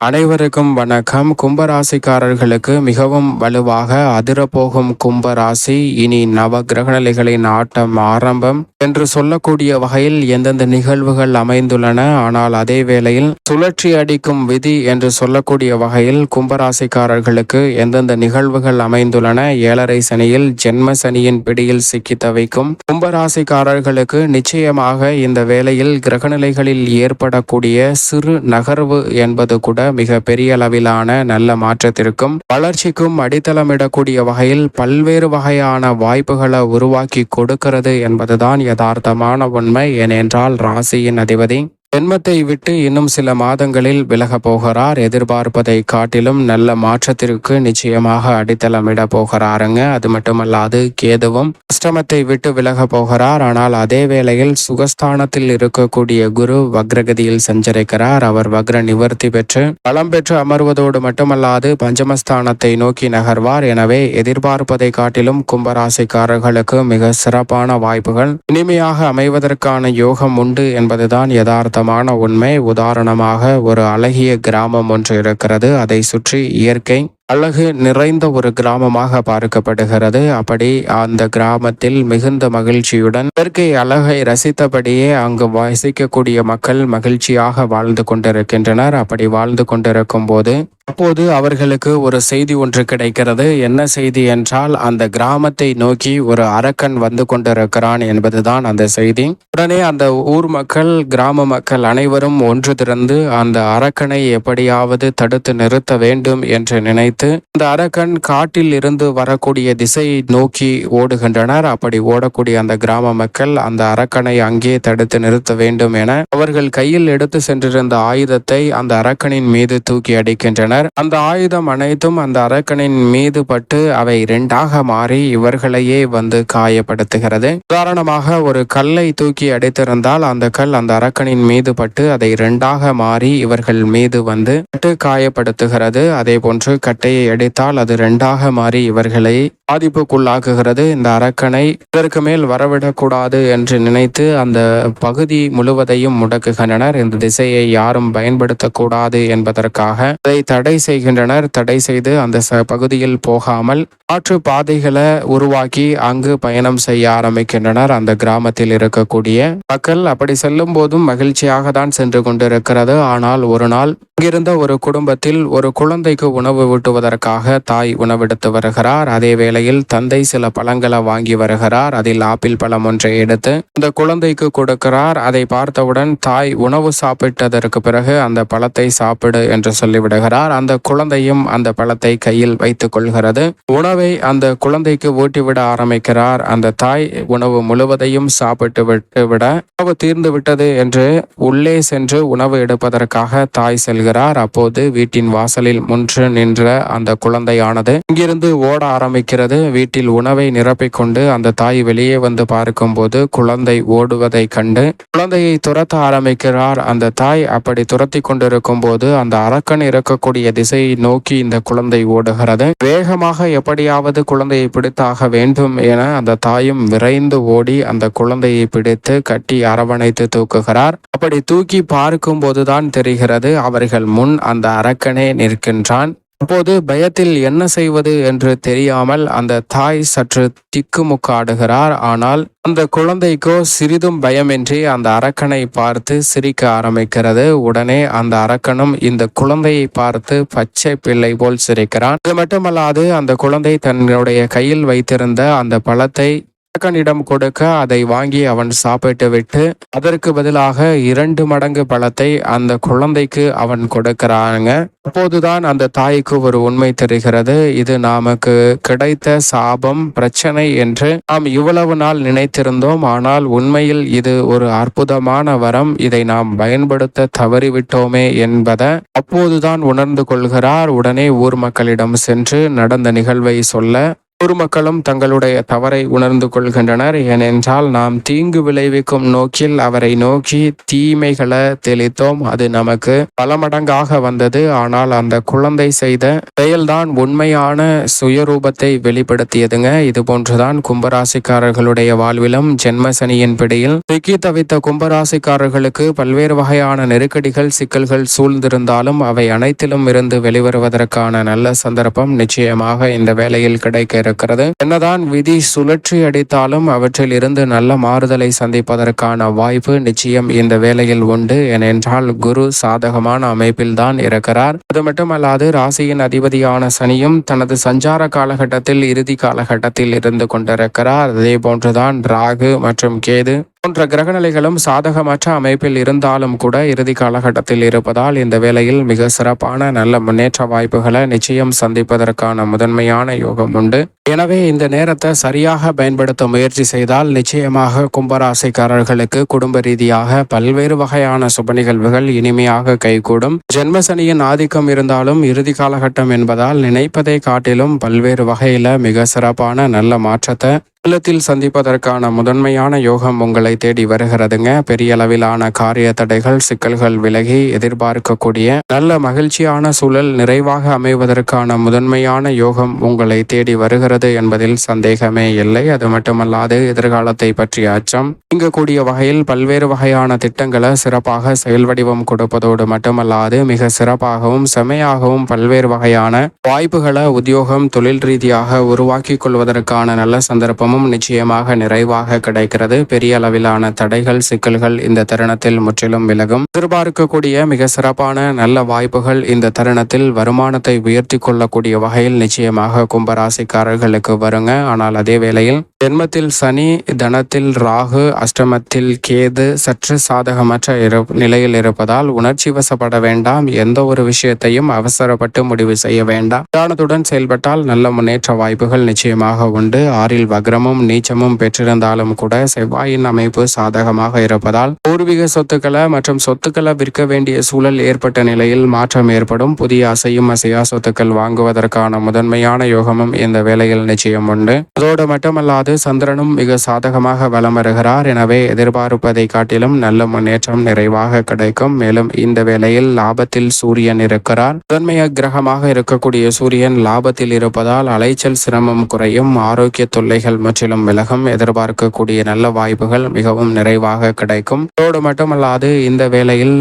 அனைவருக்கும் வணக்கம். கும்பராசிக்காரர்களுக்கு மிகவும் வலுவாக அதிரப்போகும் கும்பராசி. இனி நவ கிரகநிலைகளின் ஆட்டம் ஆரம்பம் என்று சொல்லக்கூடிய வகையில் எந்தெந்த நிகழ்வுகள் அமைந்துள்ளன. ஆனால் அதே வேளையில் சுழற்சி அடிக்கும் விதி என்று சொல்லக்கூடிய வகையில் கும்பராசிக்காரர்களுக்கு எந்தெந்த நிகழ்வுகள் அமைந்துள்ளன. ஏழரை சனியில் ஜென்ம சனியின் பிடியில் சிக்கி தவிக்கும் கும்பராசிக்காரர்களுக்கு நிச்சயமாக இந்த வேளையில் கிரகநிலைகளில் ஏற்படக்கூடிய சிறு நகர்வு என்பது கூட மிக பெரிய அளவிலான நல்ல மாற்றத்திற்கும் வளர்ச்சிக்கும் அடித்தளமிடக்கூடிய வகையில் பல்வேறு வகையான வாய்ப்புகளை உருவாக்கி கொடுக்கிறது என்பதுதான் யதார்த்தமான உண்மை. ஏனென்றால் ராசியின் அதிபதி ஜென்மத்தை விட்டு இன்னும் சில மாதங்களில் விலக போகிறார். எதிர்பார்ப்பதை காட்டிலும் நல்ல மாற்றத்திற்கு நிச்சயமாக அடித்தளமிட போகிறாருங்க. அது மட்டுமல்லாது கேதுவும் அஷ்டமத்தை விட்டு விலக போகிறார். ஆனால் அதே வேளையில் சுகஸ்தானத்தில் இருக்கக்கூடிய குரு வக்ரகதியில் சஞ்சரிக்கிறார். அவர் வக்ர நிவர்த்தி பெற்று பலம் பெற்று அமர்வதோடு மட்டுமல்லாது பஞ்சமஸ்தானத்தை நோக்கி நகர்வார். எனவே எதிர்பார்ப்பதை காட்டிலும் கும்பராசிக்காரர்களுக்கு மிக சிறப்பான வாய்ப்புகள் இனிமையாக அமைவதற்கான யோகம் உண்டு என்பதுதான் யதார்த்தம் உண்மை. உதாரணமாக ஒரு அழகிய கிராமம் ஒன்று இருக்கிறது. அதை சுற்றி இயற்கை அழகு நிறைந்த ஒரு கிராமமாக பார்க்கப்படுகிறது. அப்படி அந்த கிராமத்தில் மிகுந்த மகிழ்ச்சியுடன் இயற்கை அழகை ரசித்தபடியே அங்கு வசிக்கக்கூடிய மக்கள் மகிழ்ச்சியாக வாழ்ந்து கொண்டிருக்கின்றனர். அப்படி வாழ்ந்து கொண்டிருக்கும் போது அப்போது அவர்களுக்கு ஒரு செய்தி ஒன்று கிடைக்கிறது. என்ன செய்தி என்றால், அந்த கிராமத்தை நோக்கி ஒரு அரக்கன் வந்து கொண்டிருக்கிறான் என்பதுதான் அந்த செய்தி. உடனே அந்த ஊர் மக்கள், கிராம மக்கள் அனைவரும் ஒன்று திரண்டு அந்த அரக்கனை எப்படியாவது தடுத்து நிறுத்த வேண்டும் என்று நினைத்து அந்த அரக்கன் காட்டில் இருந்து வரக்கூடிய திசையை நோக்கி ஓடுகின்றனர். அப்படி ஓடக்கூடிய அந்த கிராம மக்கள் அந்த அரக்கனை அங்கே தடுத்து நிறுத்த வேண்டும் என அவர்கள் கையில் எடுத்து சென்றிருந்த ஆயுதத்தை அந்த அரக்கனின் மீது தூக்கி அடிக்கின்றனர். அந்த ஆயுதம் அனைத்தும் அந்த அரக்கனின் மீது பட்டு அவை இரண்டாக மாறி இவர்களையே வந்து காயப்படுத்துகிறது. உதாரணமாக ஒரு கல்லை தூக்கி அடித்திருந்தால் அந்த கல் அந்த அரக்கனின் மீது பட்டு அதை இரண்டாக மாறி இவர்கள் மீது வந்து பட்டு காயப்படுத்துகிறது. அதே போன்று கட்டையை அடித்தால் அது இரண்டாக மாறி இவர்களை பாதிப்புக்குள்ளாக்குகிறது. இந்த அரக்கனை இதற்கு மேல் வரவிடக்கூடாது என்று நினைத்து அந்த பகுதி முழுவதையும் முடக்குகின்றனர். இந்த திசையை யாரும் பயன்படுத்தக்கூடாது என்பதற்காக அதை தடை செய்கின்றனர். தடை செய்து அந்த பகுதியில் போகாமல் மாற்று பாதைகளை உருவாக்கி அங்கு பயணம் செய்ய ஆரம்பிக்கின்றனர். அந்த கிராமத்தில் இருக்கக்கூடிய மக்கள் அப்படி செல்லும் போதும் மகிழ்ச்சியாக தான் சென்று கொண்டிருக்கிறது. ஆனால் ஒரு நாள் இங்கிருந்த ஒரு குடும்பத்தில் ஒரு குழந்தைக்கு உணவு ஊட்டுவதற்காக தாய் உணவெடுத்து வருகிறார். அதே வேளையில் தந்தை சில பழங்களை வாங்கி வருகிறார். அதில் ஆப்பிள் பழம் ஒன்றை எடுத்து அந்த குழந்தைக்கு கொடுக்கிறார். அதை பார்த்தவுடன் தாய் உணவு சாப்பிட்டதற்கு பிறகு அந்த பழத்தை சாப்பிடு என்று சொல்லிவிடுகிறார். அந்த குழந்தையும் அந்த பழத்தை கையில் வைத்துக் கொள்கிறது. உணவை அந்த குழந்தைக்கு ஊட்டிவிட ஆரம்பிக்கிறார். அந்த தாய் உணவு முழுவதையும் சாப்பிட்டு விட்டுவிட உணவு தீர்ந்து விட்டது என்று உள்ளே சென்று உணவு எடுப்பதற்காக தாய் செல்கிறார். அப்போது வீட்டின் வாசலில் முன்று நின்ற அந்த குழந்தையானது இங்கிருந்து ஓட ஆரம்பிக்கிறது. வீட்டில் உணவை நிரப்பிக் கொண்டு அந்த தாய் வெளியே வந்து பார்க்கும் போது குழந்தை ஓடுவதை கண்டு குழந்தையை துரத்த ஆரம்பிக்கிறார். அந்த தாய் அப்படி துரத்தி கொண்டிருக்கும் போது அந்த அரக்கன் இருக்கக்கூடிய திசையை நோக்கி இந்த குழந்தை ஓடுகிறது. வேகமாக எப்படியாவது குழந்தையை பிடித்தாக வேண்டும் என அந்த தாயும் விரைந்து ஓடி அந்த குழந்தையை பிடித்து கட்டி அரவணைத்து தூக்குகிறார். அப்படி தூக்கி பார்க்கும் போதுதான் தெரிகிறது அவர்கள் முன் அந்த அரக்கனே நிற்கின்றான். அப்போது பயத்தில் என்ன செய்வது என்று தெரியாமல் அந்த தாய் சற்று திக்குமுக்காடுகிறார். ஆனால் அந்த குழந்தைக்கோ சிறிதும் பயமின்றி அந்த அரக்கனை பார்த்து சிரிக்க ஆரம்பிக்கிறது. உடனே அந்த அரக்கனும் இந்த குழந்தையை பார்த்து பச்சை பிள்ளை போல் சிரிக்கிறான். அது மட்டுமல்லாது அந்த குழந்தை தன்னுடைய கையில் வைத்திருந்த அந்த பழத்தை அரக்கனிடம் கொடுக்க அதை வாங்கி அவன் சாப்பிட்டு விட்டு அதற்கு பதிலாக 2 மடங்கு பழத்தை அந்த குழந்தைக்கு அவன் கொடுக்கிறாங்க. அப்போதுதான் அந்த தாய்க்கு ஒரு உண்மை தெரிகிறது. இது நமக்கு கிடைத்த சாபம், பிரச்சனை என்று நாம் இவ்வளவு நாள் நினைத்திருந்தோம். ஆனால் உண்மையில் இது ஒரு அற்புதமான வரம். இதை நாம் பயன்படுத்த தவறிவிட்டோமே என்பதை அப்போதுதான் உணர்ந்து கொள்கிறார். உடனே ஊர் மக்களிடம் சென்று நடந்த நிகழ்வை சொல்ல பொதுமக்களும் தங்களுடைய தவறை உணர்ந்து கொள்கின்றனர். ஏனென்றால் நாம் தீங்கு விளைவிக்கும் நோக்கில் அவரை நோக்கி தீமைகளை தெளித்தோம். அது நமக்கு பல மடங்காக வந்தது. ஆனால் அந்த குழந்தை செய்த செயல்தான் உண்மையான சுயரூபத்தை வெளிப்படுத்தியதுங்க. இது போன்றுதான் கும்பராசிக்காரர்களுடைய வாழ்விலும் ஜென்ம சனியின் பிடியில் சிக்கி தவித்த கும்பராசிக்காரர்களுக்கு பல்வேறு வகையான நெருக்கடிகள் சிக்கல்கள் சூழ்ந்திருந்தாலும் அவை அனைத்திலும் இருந்து வெளிவருவதற்கான நல்ல சந்தர்ப்பம் நிச்சயமாக இந்த வேளையில் கிடைக்க இருக்கிறது. என்னதான் விதி சுழற்சி அடித்தாலும் அவற்றில் இருந்து நல்ல மாறுதலை சந்திப்பதற்கான வாய்ப்பு நிச்சயம் இந்த வேளையில் உண்டு. ஏனென்றால் குரு சாதகமான அமைப்பில் தான் இருக்கிறார். அது மட்டுமல்லாது ராசியின் அதிபதியான சனியும் தனது சஞ்சார காலகட்டத்தில் இறுதி காலகட்டத்தில் இருந்து கொண்டிருக்கிறார். அதே போன்றுதான் ராகு மற்றும் கேது போன்ற கிரகநிலைகளும் சாதகமற்ற அமைப்பில் இருந்தாலும் கூட இறுதி காலகட்டத்தில் இருப்பதால் இந்த வேளையில் மிக சிறப்பான நல்ல முன்னேற்ற வாய்ப்புகளை நிச்சயம் சந்திப்பதற்கான முதன்மையான யோகம் உண்டு. எனவே இந்த நேரத்தை சரியாக பயன்படுத்த முயற்சி செய்தால் நிச்சயமாக கும்பராசிக்காரர்களுக்கு குடும்ப ரீதியாக பல்வேறு வகையான சுப நிகழ்வுகள் இனிமையாக கைகூடும். ஜென்மசனியின் ஆதிக்கம் இருந்தாலும் இறுதி காலகட்டம் என்பதால் நினைப்பதை காட்டிலும் பல்வேறு வகையில மிக சிறப்பான நல்ல மாற்றத்தை இல்லத்தில் சந்திப்பதற்கான முதன்மையான யோகம் உங்களை தேடி வருகிறதுங்க. பெரிய அளவிலான காரிய தடைகள் சிக்கல்கள் விலகி எதிர்பார்க்கக்கூடிய நல்ல மகிழ்ச்சியான சூழல் நிறைவாக அமைவதற்கான முதன்மையான யோகம் உங்களை தேடி வருகிறது என்பதில் சந்தேகமே இல்லை. அது மட்டுமல்லாது எதிர்காலத்தை பற்றிய அச்சம் நீங்கக்கூடிய வகையில் பல்வேறு வகையான திட்டங்களை சிறப்பாக செயல் வடிவம் கொடுப்பதோடு மட்டுமல்லாது மிக சிறப்பாகவும் செமையாகவும் பல்வேறு வகையான வாய்ப்புகளை உத்தியோகம் தொழில் ரீதியாக உருவாக்கி கொள்வதற்கான நல்ல சந்தர்ப்பம் நிச்சயமாக நிறைவாக கிடைக்கிறது. பெரிய அளவிலான தடைகள் சிக்கல்கள் இந்த தருணத்தில் முற்றிலும் விலகும். எதிர்பார்க்கக்கூடிய மிக சிறப்பான நல்ல வாய்ப்புகள் இந்த தருணத்தில் வருமானத்தை உயர்த்தி கொள்ளக்கூடிய வகையில் நிச்சயமாக கும்பராசிக்காரர்களுக்கு வருங்க. ஆனால் அதே வேளையில் ஜென்மத்தில் சனி, தனத்தில் ராகு, அஷ்டமத்தில் கேது சற்று சாதகமற்ற நிலையில் இருப்பதால் உணர்ச்சி வசப்பட வேண்டாம். எந்த ஒரு விஷயத்தையும் அவசரப்பட்டு முடிவு செய்ய வேண்டாம். நிதானத்துடன் செயல்பட்டால் நல்ல முன்னேற்ற வாய்ப்புகள் நிச்சயமாக உண்டு. 6ல் வக்ரமும் நீச்சமும் பெற்றிருந்தாலும் கூட செவ்வாயின் அமைப்பு சாதகமாக இருப்பதால் பூர்வீக சொத்துக்களை மற்றும் சொத்துக்களை விற்க வேண்டிய சூழல் ஏற்பட்ட நிலையில் மாற்றம் ஏற்படும். புதிய அசையும் அசையா சொத்துக்கள் வாங்குவதற்கான முதன்மையான யோகமும் இந்த வேளையில் நிச்சயம் உண்டு. அதோடு மட்டுமல்லாது சந்திரனும் மிக சாதகமாக வலம் வருகிறார். எனவே எதிர்பார்ப்பதை காட்டிலும் நல்ல முன்னேற்றம் நிறைவாக கிடைக்கும். மேலும் இந்த வேளையில் லாபத்தில் சூரியன் இருக்கிறார். முதன்மைய கிரகமாக இருக்கக்கூடிய சூரியன் லாபத்தில் இருப்பதால் அலைச்சல் சிரமம் குறையும். ஆரோக்கிய தொல்லைகள் முற்றிலும் விலகும். எதிர்பார்க்கக்கூடிய நல்ல வாய்ப்புகள் மிகவும் நிறைவாக கிடைக்கும். அதோடு மட்டுமல்லாது இந்த வேளையில்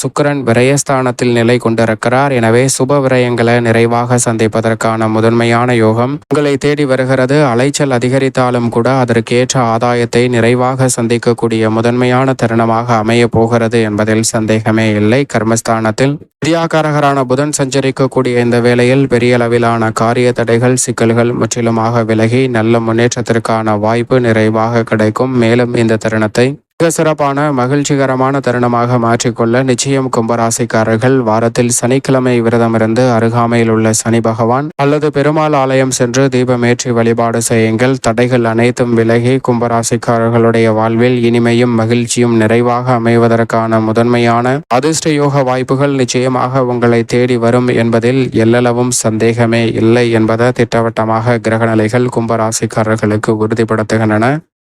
சுக்கிரன் விரயஸ்தானத்தில் நிலை கொண்டிருக்கிறார். எனவே சுப விரயங்களை நிறைவாக சந்திப்பதற்கான முதன்மையான யோகம் உங்களை தேடி வருகிறது. அலைச்சல் அதிகரித்தாலும் கூட அதற்கேற்ற ஆதாயத்தை நிறைவாக சந்திக்கக்கூடிய முதன்மையான தருணமாக அமைய போகிறது என்பதில் சந்தேகமே இல்லை. கர்மஸ்தானத்தில் வித்யாகாரகரான புதன் சஞ்சரிக்கக்கூடிய இந்த வேளையில் பெரிய அளவிலான காரிய தடைகள் சிக்கல்கள் முற்றிலுமாக விலகி நல்ல முன்னேற்றத்திற்கான வாய்ப்பு நிறைவாக கிடைக்கும். மேலும் இந்த தருணத்தை மிக சிறப்பான மகிழ்ச்சிகரமான தருணமாக மாற்றிக்கொள்ள நிச்சயம் கும்பராசிக்காரர்கள் வாரத்தில் சனிக்கிழமை விரதமிருந்து அருகாமையில் உள்ள சனி பகவான் அல்லது பெருமாள் ஆலயம் சென்று தீபமேற்றி வழிபாடு செய்யுங்கள். தடைகள் அனைத்தும் விலகி கும்பராசிக்காரர்களுடைய வாழ்வில் இனிமையும் மகிழ்ச்சியும் நிறைவாக அமைவதற்கான முதன்மையான அதிர்ஷ்ட யோக வாய்ப்புகள் நிச்சயமாக உங்களை தேடி வரும் என்பதில் எல்லளவும் சந்தேகமே இல்லை என்பதை திட்டவட்டமாக கிரகநிலைகள் கும்பராசிக்காரர்களுக்கு உறுதிப்படுத்துகின்றன.